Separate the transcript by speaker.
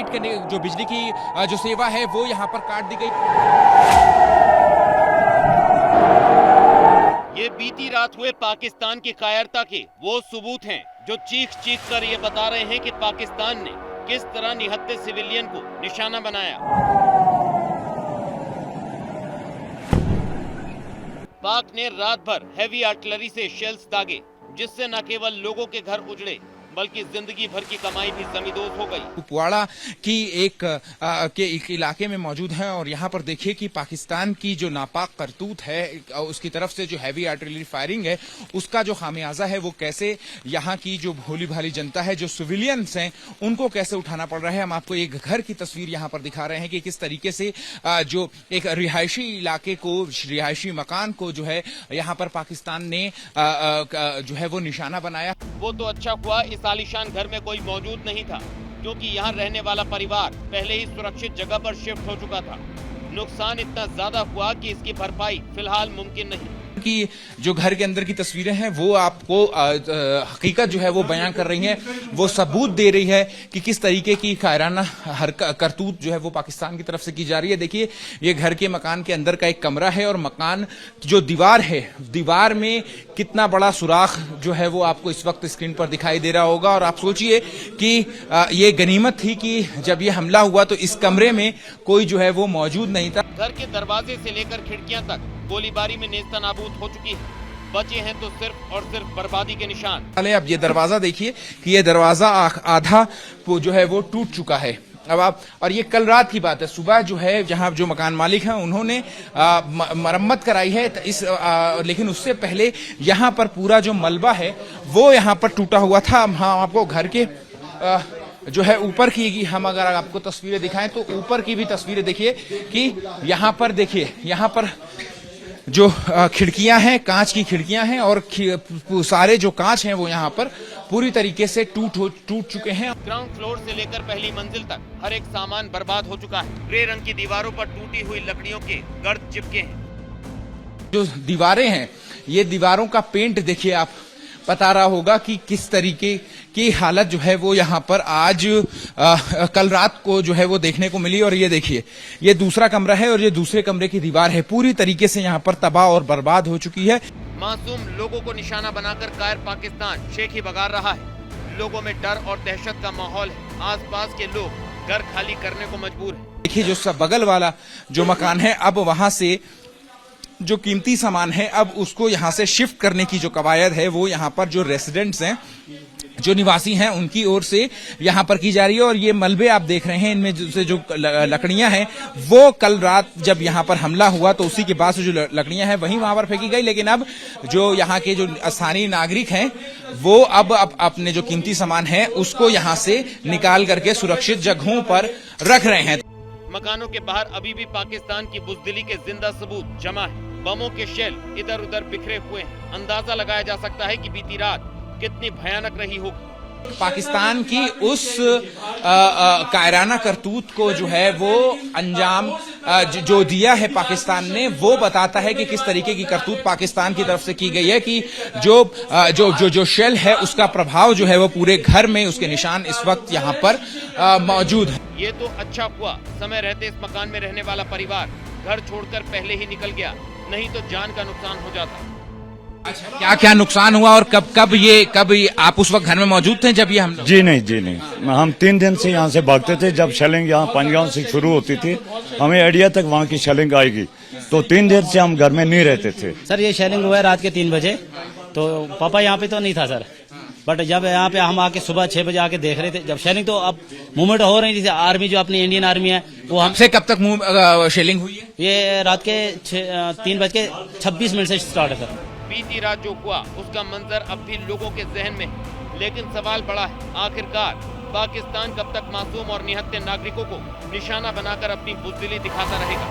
Speaker 1: Internet के जो बिजली की जो सेवा है वो यहाँ पर काट दी गई।
Speaker 2: ये बीती रात हुए पाकिस्तान की कायरता के वो सबूत हैं जो चीख चीख कर ये बता रहे हैं कि पाकिस्तान ने किस तरह निहत्थे सिविलियन को निशाना बनाया। पाक ने रात भर हैवी आर्टिलरी से शेल्स दागे, जिससे न केवल लोगों के घर उजड़े बल्कि जिंदगी भर की कमाई भी जमींदोज हो गई।
Speaker 1: कुपवाड़ा की एक इलाके में मौजूद है और यहाँ पर देखिए कि पाकिस्तान की जो नापाक करतूत है उसकी तरफ से जो हैवी आर्टिलरी फायरिंग है उसका जो खामियाजा है वो कैसे यहाँ की जो भोली भाली जनता है, जो सिविलियंस हैं, उनको कैसे उठाना पड़ रहा है। हम आपको एक घर की तस्वीर यहाँ पर दिखा रहे हैं कि किस तरीके से जो एक रिहायशी इलाके को, रिहायशी मकान को जो है यहाँ पर पाकिस्तान ने जो है वो निशाना बनाया।
Speaker 2: वो तो अच्छा हुआ इस आलीशान घर में कोई मौजूद नहीं था, क्योंकि यहाँ रहने वाला परिवार पहले ही सुरक्षित जगह पर शिफ्ट हो चुका था। नुकसान इतना ज्यादा हुआ कि इसकी भरपाई फिलहाल मुमकिन नहीं।
Speaker 1: कि जो घर के अंदर की तस्वीरें हैं वो आपको हकीकत जो है वो बयां कर रही हैं, वो सबूत दे रही है कि किस तरीके की कायराना करतूत जो है वो पाकिस्तान की तरफ से की जा रही है। देखिए ये घर के मकान के अंदर का एक कमरा है और मकान जो दीवार है, दीवार में कितना बड़ा सुराख जो है वो आपको इस वक्त स्क्रीन पर दिखाई दे रहा होगा। और आप सोचिए कि ये गनीमत थी कि जब ये हमला हुआ तो इस कमरे में कोई जो है वो मौजूद नहीं था।
Speaker 2: घर के दरवाजे से लेकर खिड़कियां तक गोलीबारी में नेस्तनाबूद हो चुकी है। बचे हैं तो सिर्फ और सिर्फ बर्बादी के निशान।
Speaker 1: अब ये दरवाजा देखिए कि ये दरवाजा आधा जो है वो टूट चुका है। अब आप, और ये कल रात की बात है, सुबह जो है जहां जो मकान मालिक हैं उन्होंने मरम्मत कराई है लेकिन उससे पहले यहाँ पर पूरा जो मलबा है वो यहाँ पर टूटा हुआ था। हाँ, आपको घर के जो है ऊपर की हम अगर आपको तस्वीरें दिखाएं तो ऊपर की भी तस्वीरें देखिए कि यहाँ पर देखिए, यहाँ पर जो खिड़कियां हैं, कांच की खिड़कियां हैं और सारे जो कांच हैं वो यहाँ पर पूरी तरीके से टूट चुके हैं।
Speaker 2: ग्राउंड फ्लोर से लेकर पहली मंजिल तक हर एक सामान बर्बाद हो चुका है। ग्रे रंग की दीवारों पर टूटी हुई लकड़ियों के गर्द चिपके हैं।
Speaker 1: जो दीवारें हैं, ये दीवारों का पेंट देखिए, आप बता रहा होगा कि किस तरीके की हालत जो है वो यहाँ पर आज कल रात को जो है वो देखने को मिली। और ये देखिए, ये दूसरा कमरा है और ये दूसरे कमरे की दीवार है पूरी तरीके से यहाँ पर तबाह और बर्बाद हो चुकी है।
Speaker 2: मासूम लोगों को निशाना बनाकर कायर पाकिस्तान शेखी बगार रहा है। लोगों में डर और दहशत का माहौल है। आसपास के लोग घर खाली करने को मजबूर है।
Speaker 1: देखिए जो सब बगल वाला जो मकान है, अब वहां से जो कीमती सामान है अब उसको यहाँ से शिफ्ट करने की जो कवायद है वो यहाँ पर जो रेसिडेंट्स हैं, जो निवासी हैं, उनकी ओर से यहाँ पर की जा रही है। और ये मलबे आप देख रहे हैं, इनमें जो लकड़ियां हैं वो कल रात जब यहाँ पर हमला हुआ तो उसी के बाद से जो लकड़ियां हैं वहीं वहां पर फेंकी गई। लेकिन अब जो यहाँ के जो स्थानीय नागरिक हैं वो अब अपने जो कीमती सामान है उसको यहाँ से निकाल करके सुरक्षित जगहों पर रख रहे हैं।
Speaker 2: मकानों के बाहर अभी भी पाकिस्तान की बुज़दिली के जिंदा सबूत जमा है। बमों के शेल इधर उधर बिखरे हुए हैं। अंदाजा लगाया जा सकता है कि बीती रात कितनी भयानक रही होगी।
Speaker 1: पाकिस्तान की उस कायराना करतूत को जो है वो अंजाम जो दिया है पाकिस्तान ने, वो बताता है कि किस तरीके की करतूत पाकिस्तान की तरफ से की गई है कि जो शेल है उसका प्रभाव जो है वो पूरे घर में, उसके निशान इस वक्त यहाँ पर मौजूद है।
Speaker 2: ये तो अच्छा हुआ समय रहते इस मकान में रहने वाला परिवार घर छोड़कर पहले ही निकल गया, नहीं तो जान का नुकसान हो जाता।
Speaker 1: क्या क्या नुकसान हुआ और कब आप उस वक्त घर में मौजूद थे जब ये हम?
Speaker 3: जी नहीं, हम 3 दिन से यहाँ से भागते थे। जब शेलिंग यहाँ पंजगांव से शुरू होती थी, हमें आइडिया तक वहाँ की शेलिंग आएगी, तो 3 दिन से हम घर में नहीं रहते थे।
Speaker 4: सर ये शेलिंग हुआ है रात के 3 बजे, तो पापा यहाँ पे तो नहीं था सर, बट जब यहाँ पे हम आके सुबह 6 बजे आके देख रहे थे, जब शेलिंग तो अब मूवमेंट हो रही थी। आर्मी जो अपनी इंडियन आर्मी है वो
Speaker 1: हमसे कब तक शेलिंग हुई है?
Speaker 4: ये रात के 3:26 से स्टार्ट है सर।
Speaker 2: बीती रात जो हुआ उसका मंजर अब भी लोगों के जहन में है, लेकिन सवाल बड़ा है, आखिरकार पाकिस्तान कब तक मासूम और निहत्थे नागरिकों को निशाना बनाकर अपनी बुज़दिली दिखाता रहेगा?